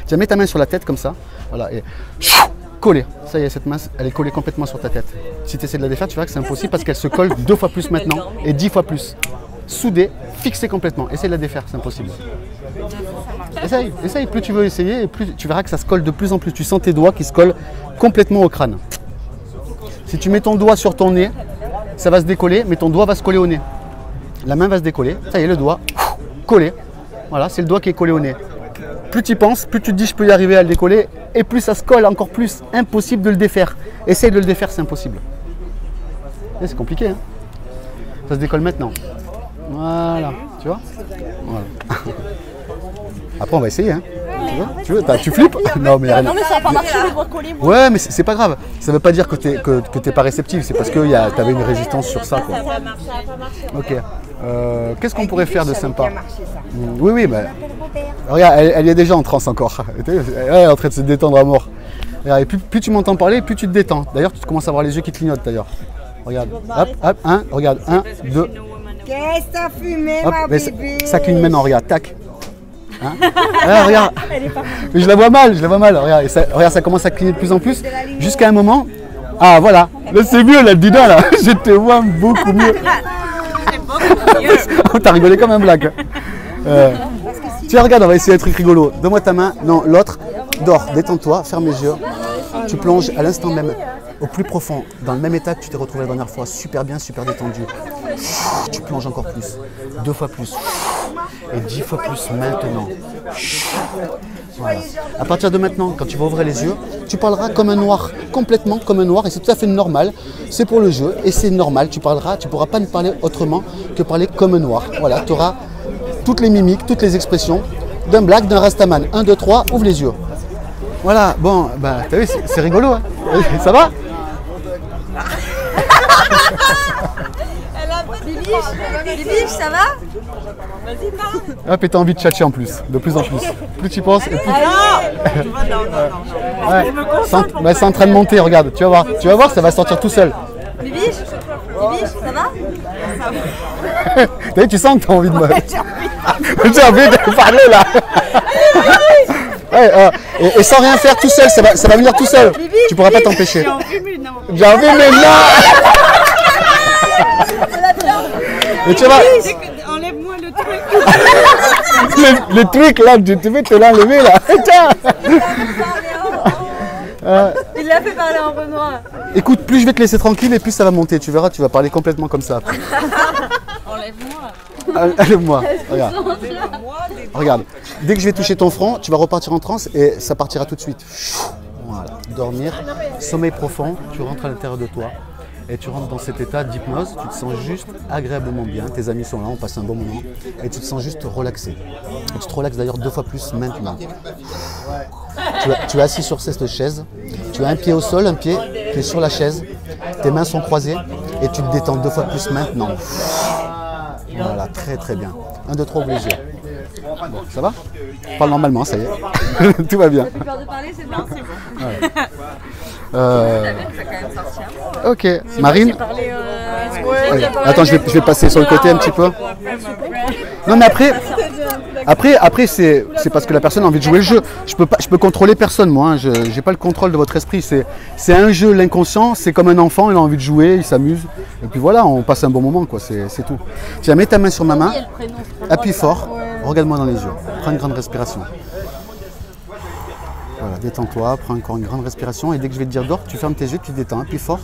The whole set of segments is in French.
Tu vas mettre ta main sur la tête comme ça, voilà, et coller. Ça y est, cette main, elle est collée complètement sur ta tête. Si tu essaies de la défaire, tu verras que c'est impossible parce qu'elle se colle 2 fois plus maintenant et 10 fois plus. Soudée, fixée complètement. Essaye de la défaire, c'est impossible. Essaye, plus tu veux essayer, et plus tu verras que ça se colle de plus en plus. Tu sens tes doigts qui se collent complètement au crâne. Si tu mets ton doigt sur ton nez, ça va se décoller, mais ton doigt va se coller au nez. La main va se décoller, ça y est, le doigt collé. Voilà, c'est le doigt qui est collé au nez. Plus tu y penses, plus tu te dis je peux y arriver à le décoller, et plus ça se colle encore plus. Impossible de le défaire. Essaye de le défaire, c'est impossible. C'est compliqué, hein. Ça se décolle maintenant. Voilà, tu vois, voilà. Après on va essayer, hein. Tu flippes? Non mais, non mais ça n'a pas marché de voir coller. Ouais mais c'est pas grave. Ça veut pas dire que t'es pas réceptif, c'est parce que t'avais une résistance sur ça, quoi. Ok. Qu'est-ce qu'on pourrait faire de sympa? Oui, bah, regarde, elle y est déjà en transe encore. Elle est en train de se détendre à mort. Et plus tu m'entends parler, plus tu te détends. D'ailleurs, tu commences à avoir les yeux qui clignotent d'ailleurs. Regarde, hop, regarde, 1, 2. Qu'est-ce que t'as fumé, ma bébé? Ça cligne maintenant, regarde, tac. Hein, regarde. Mais je la vois mal, regarde, regarde, ça commence à cligner de plus en plus, jusqu'à un moment. Ah voilà, là c'est mieux, là, dis donc, là, je te vois beaucoup mieux. T'as rigolé comme un blague. Tiens, regarde, on va essayer d'être rigolo. Donne-moi ta main, non, l'autre, dors, détends-toi, ferme les yeux. Tu plonges à l'instant même, au plus profond, dans le même état que tu t'es retrouvé la dernière fois, super bien, super détendu. Tu plonges encore plus, 2 fois plus, et 10 fois plus maintenant. Voilà. À partir de maintenant, quand tu vas ouvrir les yeux, tu parleras comme un noir, complètement comme un noir, et c'est tout à fait normal. C'est pour le jeu, et c'est normal. Tu pourras pas ne parler autrement que parler comme un noir. Voilà, tu auras toutes les mimiques, toutes les expressions d'un black, d'un rastaman. 1, 2, 3, ouvre les yeux. Voilà, bon, bah, t'as vu, c'est rigolo, hein. Ça va? Bibiche, ça va? Vas-y, parle. Hop, et t'as envie de tchatcher en plus, de plus en plus. Plus tu y penses, et plus... Non. Ouais, c'est en train de monter, regarde, tu vas voir, ça va sortir tout seul. Bibiche, ça va? T'as vu, tu sens que t'as envie de me... J'ai envie de parler, là. Ouais, et sans rien faire tout seul, ça va venir tout seul. Tu pourras pas t'empêcher. J'ai envie, mais non. Et tu vois, Enlève-moi le truc. le truc là, tu te l'as enlevé là. Il l'a fait parler en Renoir. Écoute, plus je vais te laisser tranquille et plus ça va monter. Tu verras, tu vas parler complètement comme ça après. Enlève-moi. Enlève-moi. Regarde. Regarde. Dès que je vais toucher ton front, tu vas repartir en transe et ça partira tout de suite. Voilà. Dormir, sommeil profond, tu rentres à l'intérieur de toi. Et tu rentres dans cet état d'hypnose, tu te sens juste agréablement bien, tes amis sont là, on passe un bon moment, et tu te sens juste relaxé. Et tu te relaxes d'ailleurs 2 fois plus maintenant. Tu es assis sur cette chaise, tu as un pied au sol, un pied qui est sur la chaise, tes mains sont croisées, et tu te détends 2 fois plus maintenant. Voilà, très très bien. 1, 2, 3, ouvre les yeux. Bon, ça va? Parle normalement, ça y est. Tout va bien. T'as plus peur de parler, c'est bon? Ok, Marine. Attends, je vais passer sur le côté un petit peu. Non mais après c'est parce que la personne a envie de jouer le jeu. Je peux contrôler personne moi, hein. Je n'ai pas le contrôle de votre esprit. C'est un jeu, l'inconscient, c'est comme un enfant, il a envie de jouer, il s'amuse. Et puis voilà, on passe un bon moment quoi, c'est tout. Tiens, mets ta main sur ma main, appuie fort, regarde-moi dans les yeux, prends une grande respiration. Voilà, détends-toi, prends encore une grande respiration et dès que je vais te dire dors, tu fermes tes yeux, tu te détends, appuie fort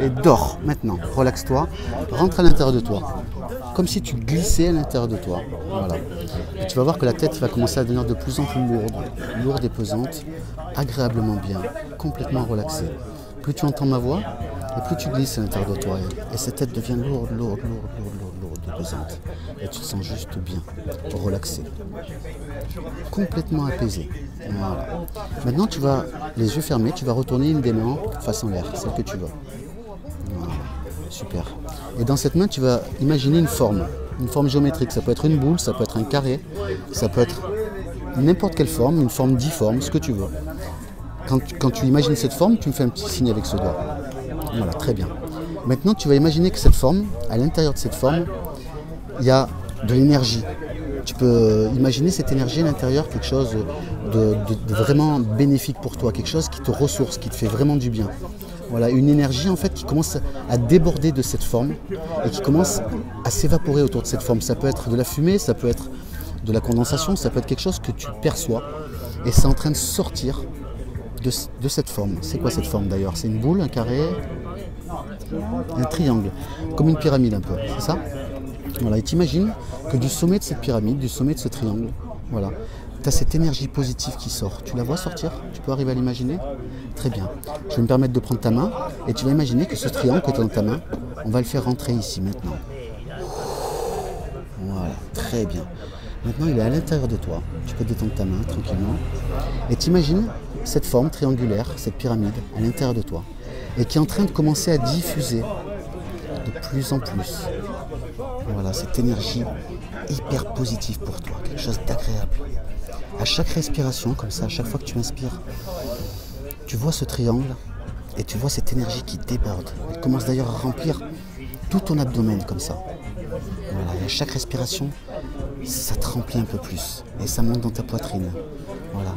et dors maintenant. Relaxe-toi, rentre à l'intérieur de toi, comme si tu glissais à l'intérieur de toi. Voilà. Et tu vas voir que la tête va commencer à devenir de plus en plus lourde et pesante, agréablement bien, complètement relaxée. Plus tu entends ma voix, et plus tu glisses à l'intérieur de toi. Et cette tête devient lourde, pesante. Et tu te sens juste bien, relaxé, complètement apaisé. Voilà. Maintenant, tu vas, les yeux fermés, tu vas retourner une des mains face en l'air, celle que tu veux. Voilà. Super. Et dans cette main, tu vas imaginer une forme géométrique. Ça peut être une boule, ça peut être un carré, ça peut être n'importe quelle forme, une forme difforme, ce que tu veux. Quand tu imagines cette forme, tu me fais un petit signe avec ce doigt. Voilà, très bien. Maintenant, tu vas imaginer que cette forme, à l'intérieur de cette forme, il y a de l'énergie. tu peux imaginer cette énergie à l'intérieur, quelque chose de vraiment bénéfique pour toi, quelque chose qui te ressource, qui te fait vraiment du bien. Voilà, une énergie en fait qui commence à déborder de cette forme et qui commence à s'évaporer autour de cette forme. Ça peut être de la fumée, ça peut être de la condensation, ça peut être quelque chose que tu perçois et c'est en train de sortir de cette forme. C'est quoi cette forme d'ailleurs? C'est une boule, un carré, un triangle, comme une pyramide un peu, c'est ça? Voilà, et t'imagines que du sommet de cette pyramide, du sommet de ce triangle, voilà, tu as cette énergie positive qui sort. Tu la vois sortir? Tu peux arriver à l'imaginer? Très bien. Je vais me permettre de prendre ta main et tu vas imaginer que ce triangle que tu as dans ta main, on va le faire rentrer ici maintenant. Voilà, très bien. Maintenant, il est à l'intérieur de toi. Tu peux détendre ta main tranquillement. Et tu imagines cette forme triangulaire, cette pyramide, à l'intérieur de toi. Et qui est en train de commencer à diffuser de plus en plus. Voilà, cette énergie hyper positive pour toi, quelque chose d'agréable. À chaque respiration, comme ça, à chaque fois que tu inspires, tu vois ce triangle et tu vois cette énergie qui déborde. Elle commence d'ailleurs à remplir tout ton abdomen comme ça. Voilà, et à chaque respiration, ça te remplit un peu plus et ça monte dans ta poitrine. Voilà.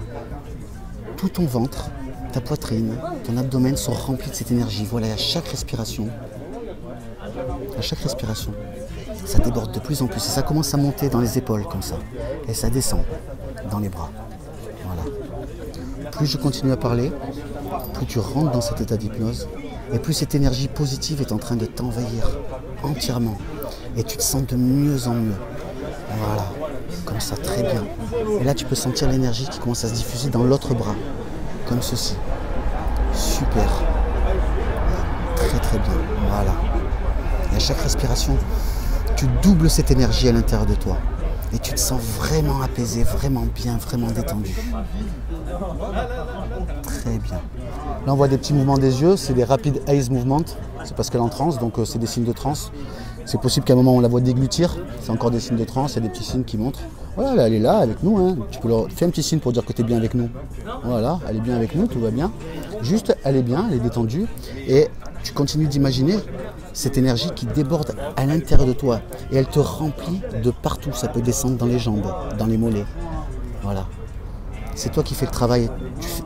Tout ton ventre, ta poitrine, ton abdomen sont remplis de cette énergie. Voilà, et à chaque respiration, ça déborde de plus en plus et ça commence à monter dans les épaules comme ça et ça descend dans les bras. Voilà. Plus je continue à parler, plus tu rentres dans cet état d'hypnose et plus cette énergie positive est en train de t'envahir entièrement et tu te sens de mieux en mieux. Voilà, comme ça, très bien. Et là tu peux sentir l'énergie qui commence à se diffuser dans l'autre bras, comme ceci. Super. Très très bien, voilà. Et à chaque respiration, tu doubles cette énergie à l'intérieur de toi. Et tu te sens vraiment apaisé, vraiment bien, vraiment détendu. Très bien. Là, on voit des petits mouvements des yeux, c'est des rapid eyes movements. C'est parce qu'elle est en transe, donc c'est des signes de transe. C'est possible qu'à un moment on la voit déglutir, c'est encore des signes de transe, il y a des petits signes qui montrent. Voilà, elle est là avec nous, hein. Tu peux leur faire un petit signe pour dire que tu es bien avec nous. Voilà, elle est bien avec nous, tout va bien. Juste, elle est bien, elle est détendue. Et tu continues d'imaginer cette énergie qui déborde à l'intérieur de toi. Et elle te remplit de partout. Ça peut descendre dans les jambes, dans les mollets. Voilà. C'est toi qui fais le travail.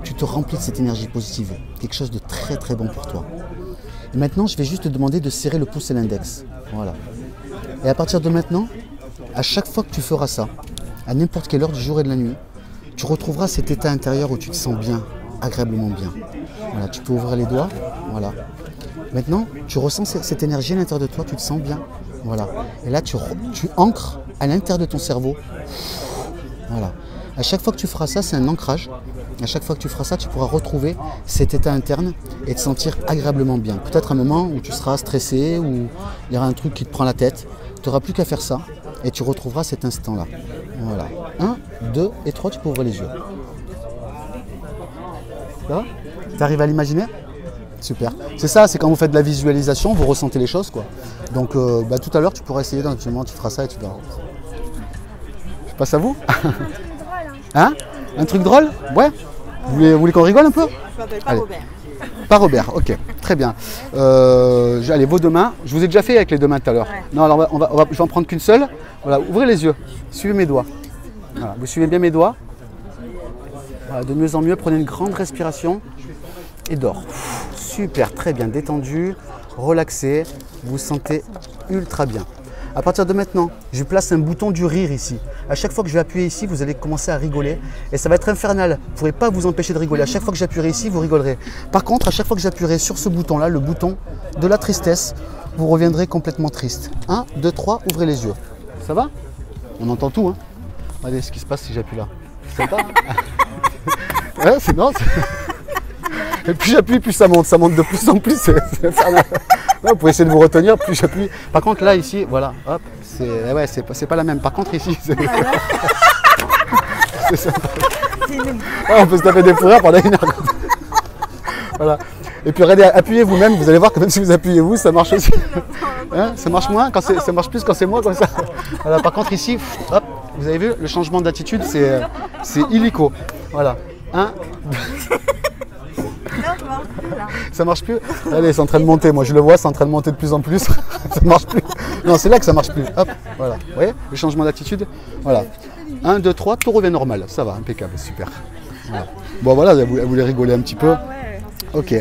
Tu te remplis de cette énergie positive. Quelque chose de très très bon pour toi. Et maintenant, je vais juste te demander de serrer le pouce et l'index. Voilà. Et à partir de maintenant, à chaque fois que tu feras ça, à n'importe quelle heure du jour et de la nuit, tu retrouveras cet état intérieur où tu te sens bien, agréablement bien. Voilà, tu peux ouvrir les doigts. Voilà. Maintenant, tu ressens cette énergie à l'intérieur de toi, tu te sens bien. Voilà. Et là, tu ancres à l'intérieur de ton cerveau. Voilà. À chaque fois que tu feras ça, c'est un ancrage. À chaque fois que tu feras ça, tu pourras retrouver cet état interne et te sentir agréablement bien. Peut-être un moment où tu seras stressé, où il y aura un truc qui te prend la tête. Tu n'auras plus qu'à faire ça et tu retrouveras cet instant-là. Voilà. 1, 2 et 3, tu peux ouvrir les yeux. Ça va? Tu arrives à l'imaginer? Super. C'est ça, c'est quand vous faites de la visualisation, vous ressentez les choses, quoi. Donc tout à l'heure, tu pourras essayer, tu feras ça et tu verras. Je passe à vous. Hein? Un truc drôle? Ouais. Vous voulez qu'on rigole un peu? Je m'appelle pas Robert. Pas Robert, ok, très bien. Allez, vos deux mains. Je vous ai déjà fait avec les deux mains tout à l'heure. Ouais. Non, alors je vais en prendre qu'une seule. Voilà, ouvrez les yeux. Suivez mes doigts. Voilà, vous suivez bien mes doigts. Voilà, de mieux en mieux, prenez une grande respiration et dors. Super, très bien, détendu, relaxé. Vous vous sentez ultra bien. À partir de maintenant, je place un bouton du rire ici. À chaque fois que je vais appuyer ici, vous allez commencer à rigoler. Et ça va être infernal. Vous ne pourrez pas vous empêcher de rigoler. À chaque fois que j'appuierai ici, vous rigolerez. Par contre, à chaque fois que j'appuierai sur ce bouton-là, le bouton de la tristesse, vous reviendrez complètement triste. 1, 2, 3, ouvrez les yeux. Ça va? On entend tout, hein? Regardez ce qui se passe si j'appuie là. C'est sympa, hein? Ouais, c'est non. Et plus j'appuie, plus ça monte de plus en plus. C'est infernal. Là, vous pouvez essayer de vous retenir, plus j'appuie. Par contre, là, ici, voilà, hop, c'est pas la même. Par contre, ici, c'est. C'est sympa. On peut se taper des fous rires pendant une heure. Voilà. Et puis, regardez, appuyez vous-même, vous allez voir que même si vous appuyez vous, ça marche aussi. Hein, ça marche moins, ça marche plus quand c'est moi comme ça. Voilà. Par contre, ici, hop, vous avez vu, le changement d'attitude, c'est illico. Voilà. 1, 2. Ça marche plus. Allez, c'est en train de monter. Moi, je le vois, c'est en train de monter de plus en plus. Ça marche plus. Non, c'est là que ça marche plus. Hop, voilà. Vous voyez le changement d'attitude? Voilà. 1, 2, 3, tout revient normal. Ça va, impeccable, super. Voilà. Bon, voilà, elle voulait rigoler un petit peu. Ok.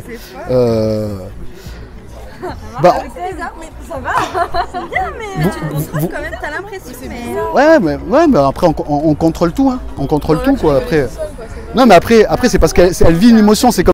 Bah, ça va. C'est bien, mais tu trouves quand même, t'as l'impression. ouais, mais après, on contrôle tout. Hein. On contrôle tout, quoi. Après. Non, mais après c'est parce qu'elle vit une émotion. C'est comme